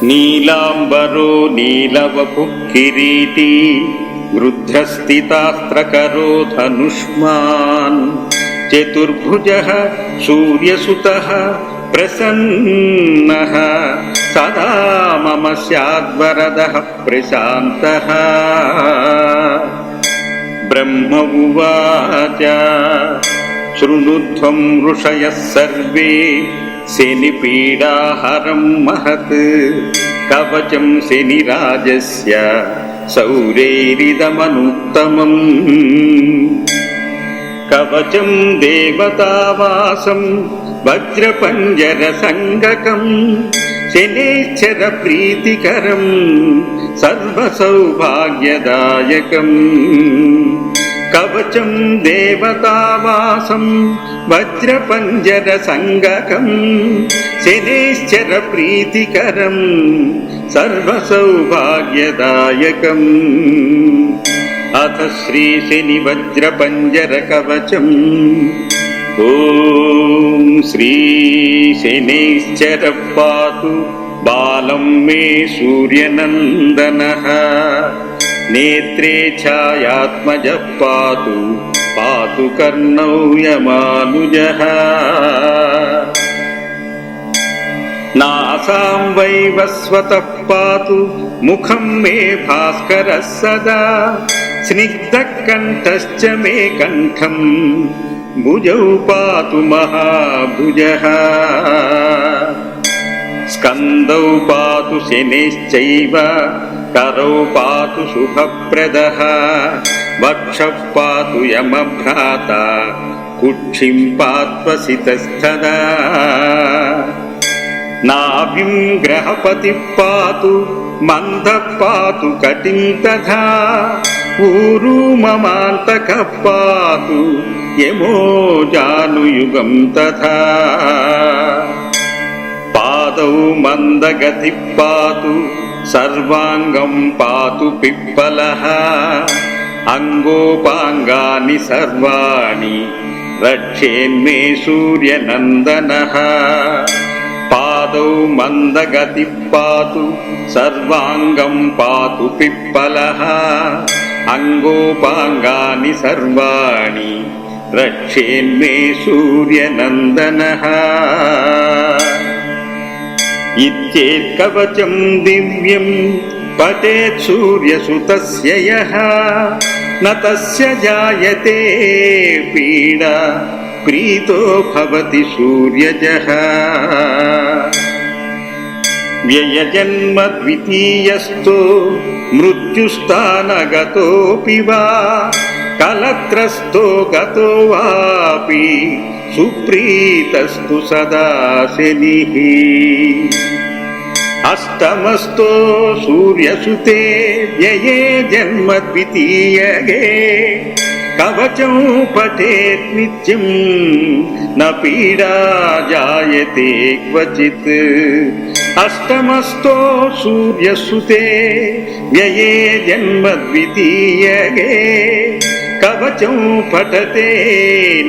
నీలాంబరో నీలవపు కిరీటీ వృద్ధస్థితాస్త్రకరో ధనుష్మాన్ చతుర్భుజః సూర్యసుతః ప్రసన్నః సదా మమ స్యాద్వరదః ప్రశాంతః. బ్రహ్మ ఉవాచ శృణుధ్వం ఋషయః సర్వే శనిపీడాహరం మహత్ కవచం శనిరాజస్య శౌరైరిదమనుత్తమం. కవచం దేవతావాసం వజ్రపంజర సంగకం శనేశ్చర ప్రీతికరం సర్వసౌభాగ్యదాయకం. కవచం దేవతావాసం వజ్రపంజర సంగకం శనేశ్చర ప్రీతికరం సర్వసౌభాగ్యదాయకం. అథ శ్రీ శని వజ్రపంజర కవచం. ఓం శ్రీ శనైశ్చర పాతు బాలం మే సూర్యనందనః నేత్రే ఛాయాత్మజః పాతు పాతు కర్ణౌ యమానుజః. నాసాం వైవస్వతః పాతు ముఖం మే భాస్కరः సదా స్నిగ్ధః కంఠశ్చ మే కంఠం భుజౌ పాతు మహాభుజః. స్కందౌ పాతు శనిశ్చైవ కరౌ పాతు శుభప్రదః వక్షః పాతు యమభ్రాత కుక్షిం పాత్వసితస్థదా. నాభిం గ్రహపతిః పాతు మందః పాతు కటిం తథా ఊరు మమాంతకః పాతు యమో జానుయుగం తథా. పాదౌ మందగతిః పాతు సర్వాంగం పాతు పిప్పలః అంగోపాంగాని సర్వాణి రక్షేన్మే సూర్యనందనః. పాదౌ మందగతిః పాతు సర్వాంగం పాతు పిప్పలః అంగోపాంగాని సర్వాణి రక్షేన్మే సూర్యనందనః. ఇత్యేత్ కవచం దివ్యం పఠేత్ సూర్యసుతస్య యః న తస్య జాయతే పీడా ప్రీతో భవతి సూర్యజః. వ్యయజన్మ ద్వితీయస్థో మృత్యుస్థానగతోపి వా కలత్రస్థో గతో వాపి సుప్రీతస్తు సదా శనిః. అష్టమస్థో సూర్యసుతే వ్యయే జన్మ ద్వితీయగే కవచం పఠేత్ నిత్యం న పీడా జాయతే క్వచిత్. అష్టమస్థో సూర్యసుతే వ్యయే జన్మ ద్వితీయగే కవచం పఠతే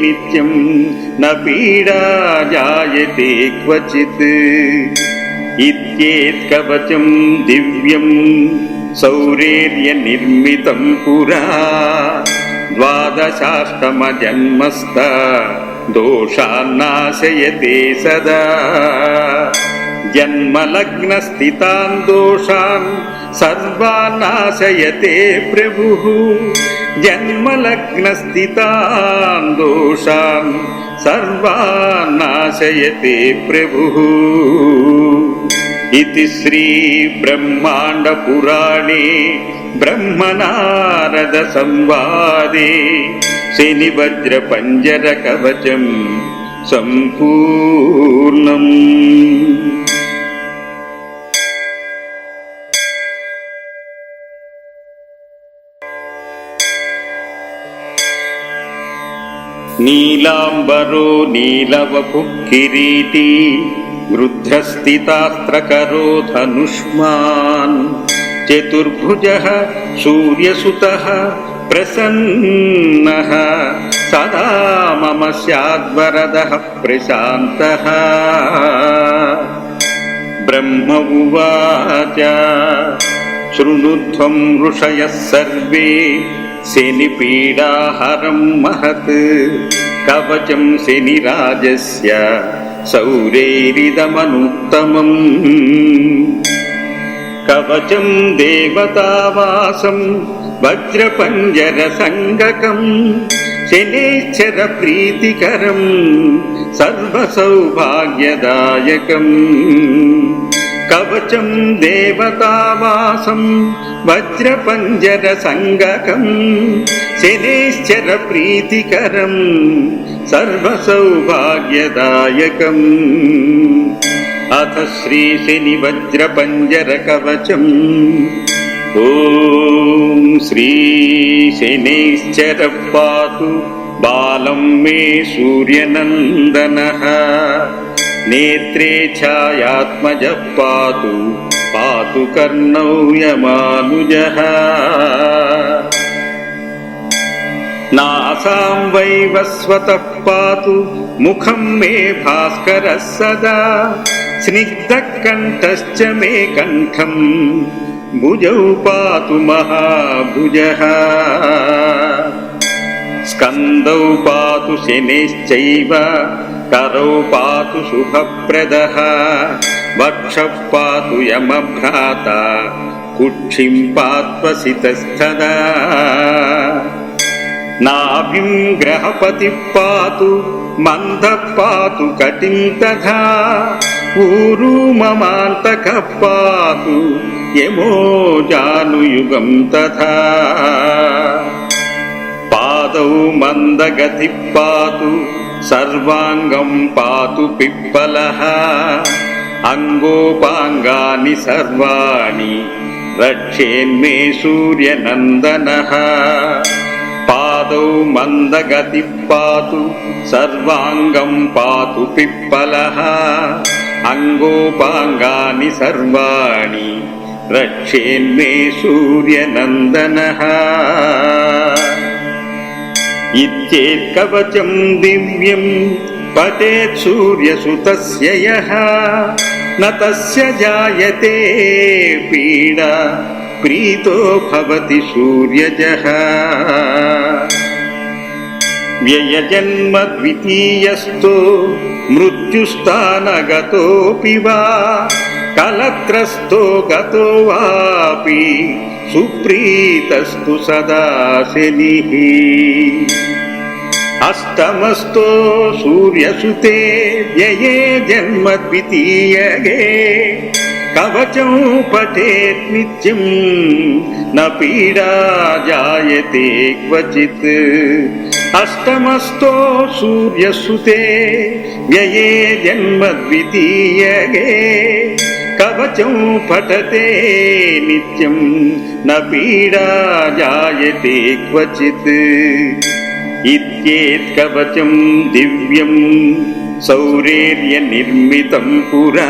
నిత్యం న పీడా జాయతే క్వచిత్. ఇత్యేత్ కవచం దివ్యం సౌరేర్య నిర్మితం పురా ద్వాదశాష్టమ జన్మస్థ దోషాన్నాశయతే సదా. జన్మలగ్న స్థితాన్ దోషాన్ సర్వాన్నాశయతే ప్రభుః. జన్మలగ్న స్థితాన్ దోషాన్ సర్వాన్నాశయతే ప్రభుః. ఇతి శ్రీ బ్రహ్మాండ పురాణే బ్రహ్మనారద సంవాదే శని వజ్ర పంజర కవచం సంపూర్ణం. నీలాంబరో నీలవపు కిరీటీ వృద్ధస్థితాస్త్రకరో ధనుష్మాన్ చతుర్భుజః సూర్యసుతః ప్రసన్నః సదా మమ స్యాద్వరదః ప్రశాంతః. బ్రహ్మ ఉవాచ శృణుధ్వం ఋషయః సర్వే శనిపీడాహరం మహత్ కవచం శనిరాజస్య శౌరేరిదమనుత్తమం కవచం దేవతావాసం వజ్రపంజర సంగకం శనేశ్చర ప్రీతికరం సర్వసౌభాగ్యదాయకం కవచం దేవతావాసం వజ్రపంజర సంగకం శనేశ్చర ప్రీతికరం సర్వసౌభాగ్యదాయకం అథ శ్రీ శని వజ్రపంజర కవచం ఓం శ్రీ శనైశ్చర పాతు బాలం మే సూర్యనందనః నేత్రే ఛాయాత్మజః పాతు పాతు కర్ణౌ యమానుజః నాసాం వైవస్వతః పాతు ముఖం మే భాస్కరः సదా స్నిగ్ధః కంఠశ్చ మే కంఠం భుజౌ పాతు మహాభుజః స్కందౌ పాతు శనైశ్చైవ కరౌ పాతు శుభప్రదః వక్షః పాతు యమభ్రాత కుక్షిం పాత్వసితస్థదా నాభిం గ్రహపతిః పాతు మందః పాతు కటిం తథా ఊరు మమాంతకః పాతు యమో జానుయుగం తథా పాదౌ మందగతిః పాతు సర్వాంగం పాతు పిప్పలః అంగోపాంగాని సర్వాణి రక్షేన్మే సూర్యనందనః పాదౌ మందగతిః పాతు సర్వాంగం పాతు పిప్పలః అంగోపాంగాని సర్వాణి రక్షేన్మే సూర్యనందనః ఇత్యేత్ కవచం దివ్యం పఠేత్ సూర్యసుతస్య యః న తస్య జాయతే పీడా ప్రీతో భవతి సూర్యజః వ్యయజన్మ ద్వితీయస్థో మృత్యుస్థానగతోపి వా కలత్రస్థో గతో వాపి సుప్రీతస్తు సదా శనిః అష్టమస్థో సూర్యసుతే వ్యయే జన్మ ద్వితీయగే కవచం పఠేత్ నిత్యం న పీడా జాయతే క్వచిత్ అష్టమస్థో సూర్యసుతే వ్యయే జన్మ ద్వితీయగే కవచం పఠతే నిత్యం న పీడా జాయతే క్వచిత్ ఇత్యేత్ కవచం దివ్యం సౌరేర్య నిర్మితం పురా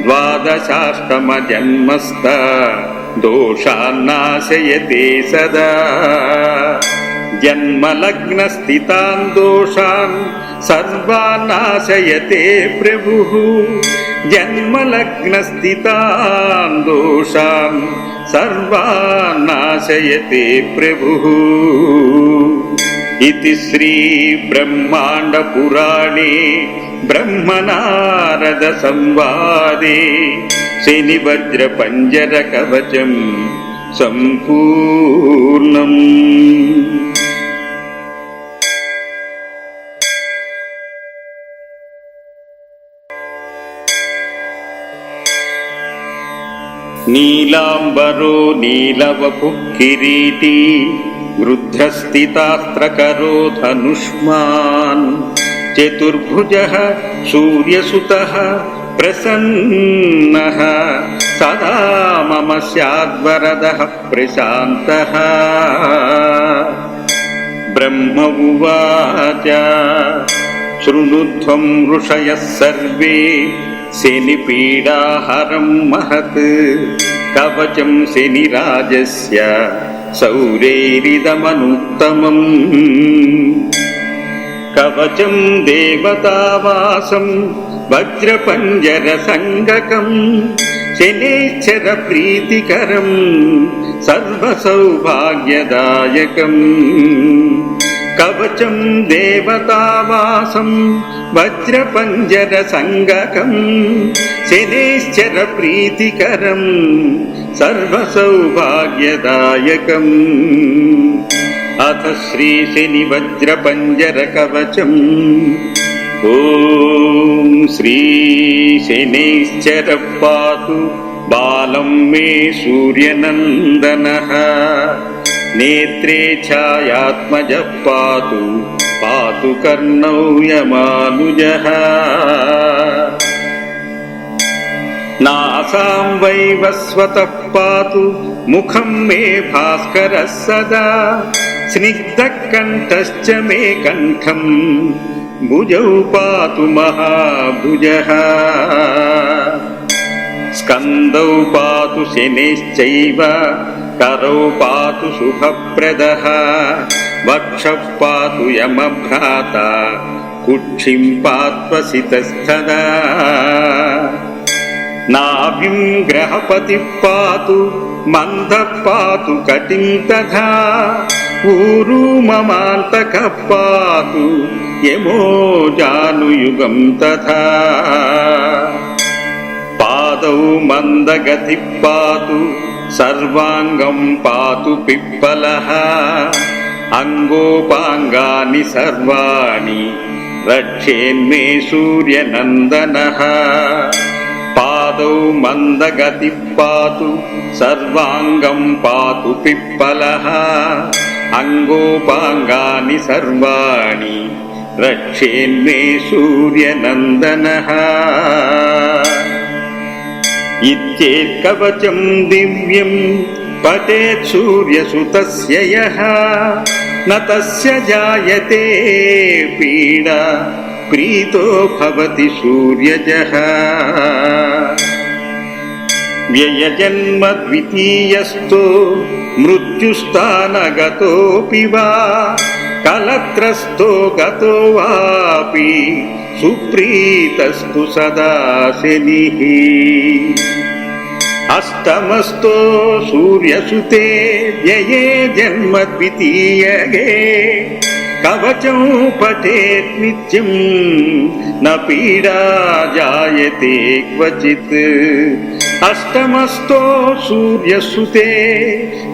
ద్వాదశాష్టమ జన్మస్థ దోషాన్నాశయతే సదా జన్మలగ్న స్థితాన్ దోషాన్ సర్వాన్నాశయతే ప్రభుః జన్మలగ్న స్థితాన్ దోషాన్ సర్వాన్నాశయతే ప్రభుః ఇతి శ్రీ బ్రహ్మాండ పురాణే బ్రహ్మనారద సంవాదే శని వజ్ర పంజర కవచం సంపూర్ణం. నీలాంబరో నీలవపుః కిరీటీ వృద్ధస్థితాస్త్రకరో ధనుష్మాన్ చతుర్భుజః సూర్యసుతః ప్రసన్నః సదా మమ స్యాద్వరదః ప్రశాంతః. బ్రహ్మ ఉవాచ శృణుధ్వం ఋషయః సర్వే శనిపీడాహరం మహత్ కవచం శనిరాజస్య శౌరేరిదమనుత్తమం. కవచం దేవతావాసం వజ్రపంజర సంగకం శనేశ్చర ప్రీతికరం సర్వసౌభాగ్యదాయకం కవచం దేవతావాసం వజ్రపంజర సంగకం శనేశ్చర ప్రీతికరం సర్వసౌభాగ్యదాయకం అథ శ్రీ శని వజ్రపంజర కవచం ఓం శ్రీ శనైశ్చర పాతు బాలం మే సూర్యనందనః నేత్రే ఛాయాత్మజః పాతు పాతు కర్ణౌ యమానుజః నాసాం వైవస్వతః పాతు ముఖం మే భాస్కరः సదా స్నిగ్ధః కంఠశ్చ మే కంఠం భుజౌ పాతు మహాభుజః స్కందౌ పాతు శనిశ్చైవ కరౌ పాతు శుభప్రదః వక్షః పాతు యమభ్రాత కుక్షిం పాత్వసితస్థదా నాభిం గ్రహపతిః పాతు మందః పాతు కటిం తథా ఊరు మమాంతకః పాతు యమో జానుయుగం తథా పాదౌ మందగతిః పాతు సర్వాంగం పాతు పిప్పలః అంగోపాంగాని సర్వాణి రక్షేన్మే సూర్యనందనః పాదౌ మందగతిః పాతు సర్వాంగం పాతు పిప్పలః అంగోపాంగాని సర్వాణి రక్షేన్మే సూర్యనందనః ఇత్యేత్కవచం దివ్యం పఠేత్ సూర్యసుతస్య యః న తస్య జాయతే పీడా ప్రీతో భవతి సూర్యజః వ్యయజన్మ ద్వితీయస్థో మృత్యుస్థానగతోపి వా కలత్రస్థో గతో వాపి సుప్రీతస్తు సదా శనిః అష్టమస్థో సూర్యసుతే వ్యయే జన్మ ద్వితీయగే కవచం పఠేత్ నిత్యం న పీడా జాయతే క్వచిత్ అష్టమస్థో సూర్యసుతే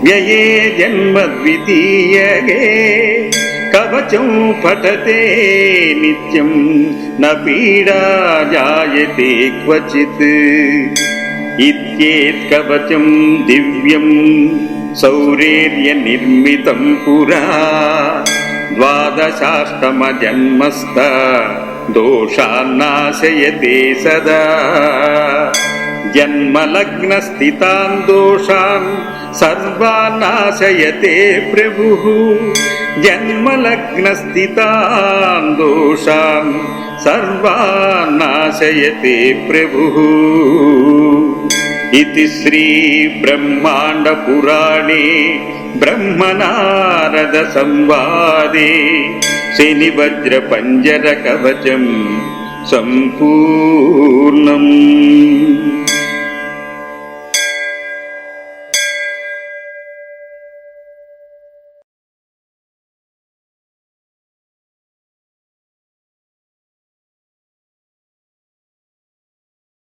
వ్యయే జన్మ ద్వితీయగే కవచం పఠతే నిత్యం న పీడా జాయతే క్వచిత్ ఇత్యేత్కవచం దివ్యం సౌరేర్య నిర్మితం పురా ద్వాదశాష్టమ జన్మస్థ దోషాన్నాశయతే సదా జన్మలగ్న స్థితాన్ దోషాన్ సర్వాన్నాశయతే ప్రభుః జన్మలగ్న స్థితాన్ దోషాన్ సర్వాన్నాశయతే ప్రభుః ఇతి శ్రీ బ్రహ్మాండ పురాణే బ్రహ్మనారద సంవాదే శని వజ్ర పంజర కవచం సంపూర్ణం.